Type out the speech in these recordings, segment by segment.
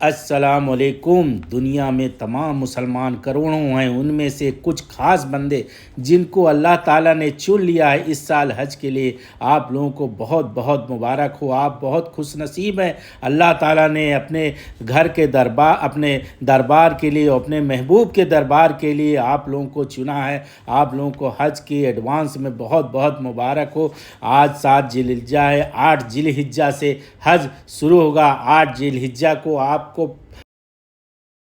अस्सलाम वालेकुम। दुनिया में तमाम मुसलमान करोड़ों हैं, उनमें से कुछ खास बंदे जिनको अल्लाह ताला ने चुन लिया है इस साल हज के लिए। आप लोगों को बहुत बहुत मुबारक हो, आप बहुत खुश नसीब हैं। अल्लाह ताला ने अपने घर के अपने दरबार के लिए, अपने महबूब के दरबार के लिए आप लोगों को चुना है। आप लोगों को हज की एडवांस में बहुत बहुत मुबारक हो। आज 7 जिलहिज्जा है, 8 जिलहिज्जा से हज शुरू होगा। 8 जिलहिज्जा को आपको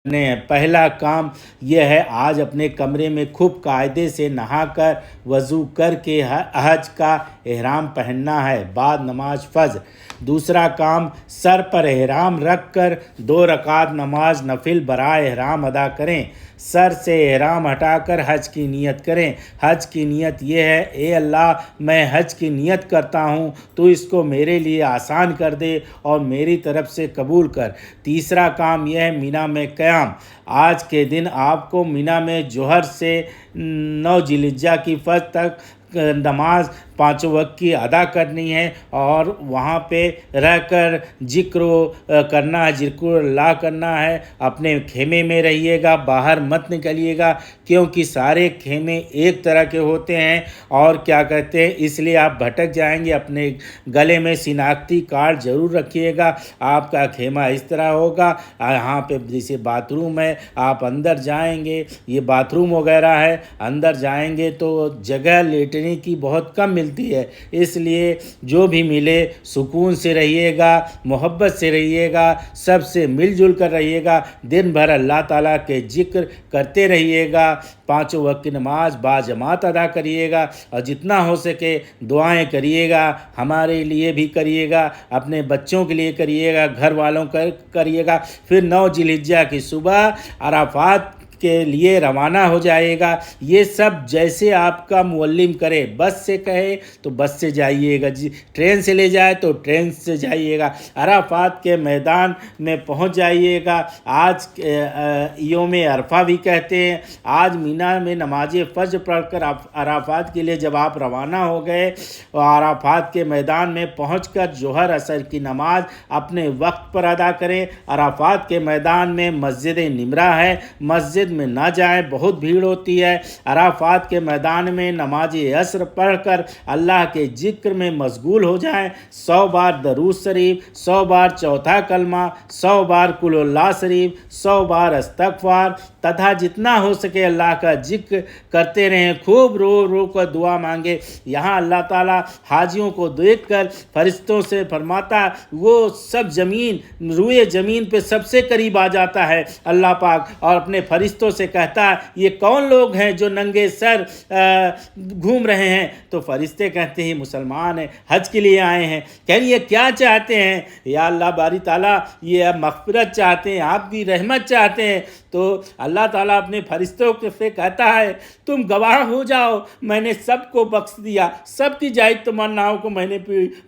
ने पहला काम यह है, आज अपने कमरे में खूब कायदे से नहाकर वज़ू करके हज का एहराम पहनना है, बाद नमाज फ़ज्र। दूसरा काम, सर पर एहराम रख कर 2 रकात नमाज नफिल बराए एहराम अदा करें। सर से एहराम हटाकर हज की नियत करें। हज की नियत यह है, ए अल्लाह, मैं हज की नियत करता हूँ, तो इसको मेरे लिए आसान कर दे और मेरी तरफ से कबूल कर। तीसरा काम यह है, मीना में क़याम। आज के दिन आपको मीना में जोहर से 9 जिलहिज्जा की फजर तक नमाज 5 वक्त की अदा करनी है और वहाँ पे रहकर जिक्र करना है, जिक्र अल्लाह करना है। अपने खेमे में रहिएगा, बाहर मत निकलिएगा, क्योंकि सारे खेमे एक तरह के होते हैं और क्या कहते हैं, इसलिए आप भटक जाएंगे। अपने गले में शिनाख्ती कार्ड ज़रूर रखिएगा। आपका खेमा इस तरह होगा, यहाँ पे जैसे बाथरूम है, आप अंदर जाएंगे, ये बाथरूम वगैरह है, अंदर जाएंगे तो जगह लेटने की बहुत कम मिलती है, इसलिए जो भी मिले सुकून से रहिएगा, मोहब्बत से रहिएगा, सबसे मिलजुल कर रहिएगा। दिन भर अल्लाह ताला के जिक्र करते रहिएगा। 5 वक्त की नमाज बाजमात अदा करिएगा और जितना हो सके दुआएं करिएगा। हमारे लिए भी करिएगा, अपने बच्चों के लिए करिएगा, घर वालों का करिएगा। फिर 9 जिलहिज्जा की सुबह अराफात के लिए रवाना हो जाएगा। ये सब जैसे आपका मुअल्लिम करे, बस से कहे तो बस से जाइएगा, ट्रेन से ले जाए तो ट्रेन से जाइएगा। अराफात के मैदान में पहुंच जाइएगा। आज योम अरफा भी कहते हैं। आज मीना में नमाज फ़ज्र पढ़कर अराफात के लिए जब आप रवाना हो गए और अराफात के मैदान में पहुंचकर जोहर असर की नमाज अपने वक्त पर अदा करें। अराफात के मैदान में मस्जिद निमरा है, मस्जिद में ना जाएं, बहुत भीड़ होती है। अराफात के मैदान में नमाज असर पढ़कर अल्लाह के जिक्र में मशगूल हो जाएं। 100 बार दरूद शरीफ, 100 बार चौथा कलमा, 100 बार कुल्हुल्लाह शरीफ, 100 बार इस्तग़फ़ार तथा जितना हो सके अल्लाह का जिक्र करते रहें। खूब रो रो कर दुआ मांगे। यहाँ अल्लाह ताला हाजियों को देखकर फरिश्तों से फरमाता, वो सब रूए ज़मीन पे सबसे करीब आ जाता है अल्लाह पाक और अपने फरिश्तों से कहता है, ये कौन लोग हैं जो नंगे सर घूम रहे हैं? तो फरिश्ते कहते हैं, मुसलमान हैं, हज के लिए आए हैं। कहिए क्या चाहते हैं? या अल्लाह बारी ताला, ये मग़फ़िरत चाहते हैं, आपकी रहमत चाहते हैं। तो अल्लाह ताला अपने फरिश्तों से कहता है, तुम गवाह हो जाओ, मैंने सबको बख्श दिया, सबकी जायज़ तमन्नाओं को मैंने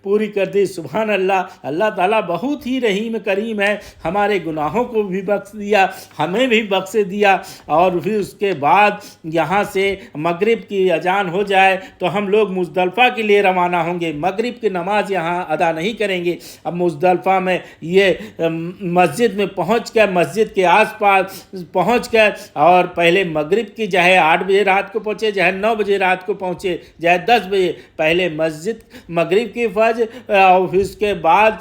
पूरी कर दी। सुभान अल्लाह, अल्लाह ताला बहुत ही रहीम करीम है। हमारे गुनाहों को भी बख्श दिया, हमें भी बख्श दिया। और फिर उसके बाद यहाँ से मगरिब की अजान हो जाए तो हम लोग मुज़दलिफ़ा के लिए रवाना होंगे। मगरिब की नमाज यहाँ अदा नहीं करेंगे। अब मुज़दलिफ़ा में ये मस्जिद में पहुँच कर, मस्जिद के आसपास पहुँच कर, और पहले मगरिब की चाहे 8 बजे रात को पहुँचे, चाहे 9 बजे रात को पहुँचे, चाहे 10 बजे, पहले मगरिब की फ़ज्र और फिर उसके बाद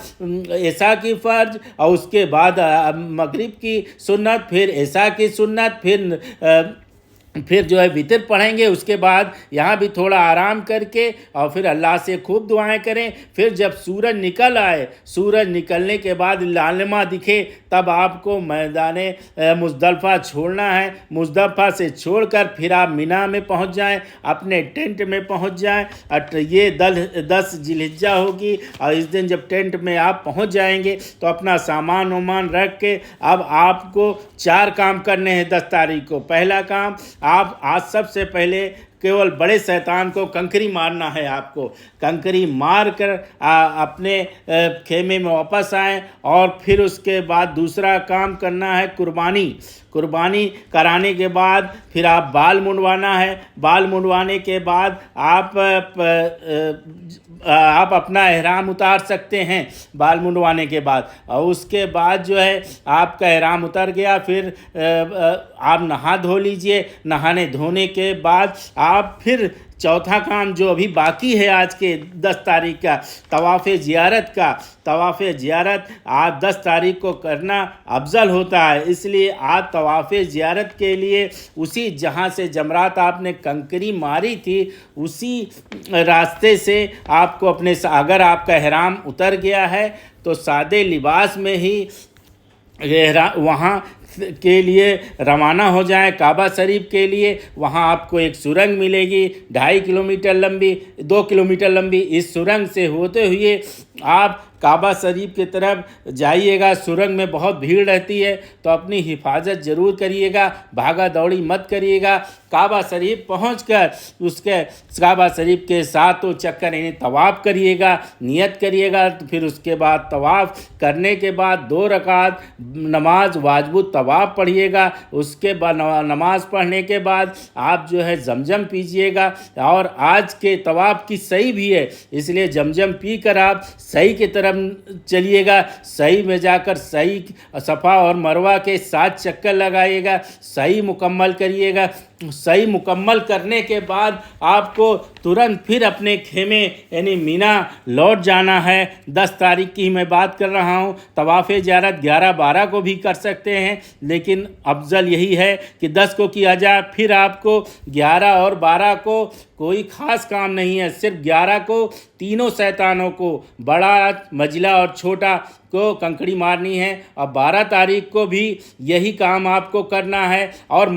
इशा की फ़ज्र और उसके बाद मगरिब की सुन्नत, फिर इशा की सुन्नत, फिर जो है वितर पढ़ेंगे। उसके बाद यहाँ भी थोड़ा आराम करके और फिर अल्लाह से खूब दुआएं करें। फिर जब सूरज निकल आए, सूरज निकलने के बाद लालिमा दिखे, तब आपको मैदान मुज़दलिफ़ा छोड़ना है। मुज़दलिफ़ा से छोड़कर फिर आप मीना में पहुँच जाएं, अपने टेंट में पहुँच जाएं। ये 10 जिलहिज्जा होगी और इस दिन जब टेंट में आप पहुँच जाएंगे तो अपना सामान वामान रख के अब आपको 4 काम करने हैं 10 तारीख को। पहला काम, आप आज सबसे पहले केवल बड़े शैतान को कंकरी मारना है आपको। कंकरी मार कर अपने खेमे में वापस आएँ, और फिर उसके बाद दूसरा काम करना है कुर्बानी। कुर्बानी कराने के बाद फिर आप बाल मुंडवाना है। बाल मुंडवाने के बाद आप अपना एहराम उतार सकते हैं बाल मुंडवाने के बाद। और उसके बाद जो है आपका एहराम उतर गया, फिर आप नहा धो लीजिए। नहाने धोने के बाद आप फिर चौथा काम जो अभी बाकी है आज के 10 तारीख का, तवाफ़ ज़ियारत का। तवाफ़ ज़ियारत आज 10 तारीख को करना अफजल होता है, इसलिए आज तवाफ़ ज़ियारत के लिए उसी जहाँ से जमरात आपने कंकरी मारी थी उसी रास्ते से आपको अपने, अगर आपका एहराम उतर गया है तो सादे लिबास में ही वहाँ के लिए रवाना हो जाएं काबा शरीफ के लिए। वहाँ आपको एक सुरंग मिलेगी 2.5 किलोमीटर लंबी, 2 किलोमीटर लंबी। इस सुरंग से होते हुए आप काबा शरीफ की तरफ जाइएगा। सुरंग में बहुत भीड़ रहती है, तो अपनी हिफाजत ज़रूर करिएगा, भागा दौड़ी मत करिएगा। काबा शरीफ पहुंचकर उसके काबा शरीफ के सातों चक्कर यानी तवाफ़ करिएगा, नियत करिएगा। तो फिर उसके बाद तवाफ़ करने के बाद 2 रकात नमाज वाजिब तवाफ़ पढ़िएगा। उसके बाद नमाज पढ़ने के बाद आप जो है जमजम पीजिएगा। और आज के तवाफ़ की सही भी है, इसलिए जमजम पी कर आप सही की तरफ चलिएगा। सही में जाकर सही सफ़ा और मरवा के 7 चक्कर लगाइएगा, सही मुकम्मल करिएगा। सही मुकम्मल करने के बाद आपको तुरंत फिर अपने खेमे यानी मीना लौट जाना है। 10 तारीख की मैं बात कर रहा हूँ। तवाफ़ ज़ियारत 11-12 को भी कर सकते हैं, लेकिन अफजल यही है कि 10 को किया जाए। फिर आपको 11 और 12 को कोई ख़ास काम नहीं है, सिर्फ 11 को तीनों शैतानों को, बड़ा, मझला और छोटा को कंकड़ी मारनी है। और 12 तारीख को भी यही काम आपको करना है। और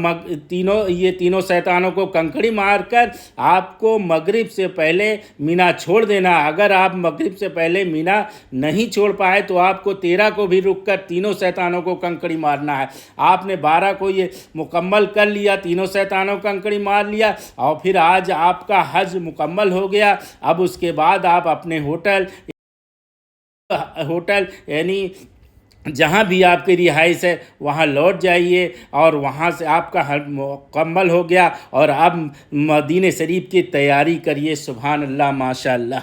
ये तीनों शैतानों को कंकड़ी मारकर आपको मगरिब से पहले मीना छोड़ देना। अगर आप मगरिब से पहले मीना नहीं छोड़ पाए तो आपको 13 को भी रुककर तीनों शैतानों को कंकड़ी मारना है। आपने 12 को ये मुकम्मल कर लिया, तीनों शैतानों को कंकड़ी मार लिया, और फिर आज आपका हज मुकम्मल हो गया। अब उसके बाद आप अपने होटल यानी जहाँ भी आपकी रिहाइश है वहाँ लौट जाइए, और वहाँ से आपका हज मुकम्मल हो गया। और अब मदीने शरीफ की तैयारी करिए। सुभान अल्लाह, माशा अल्लाह।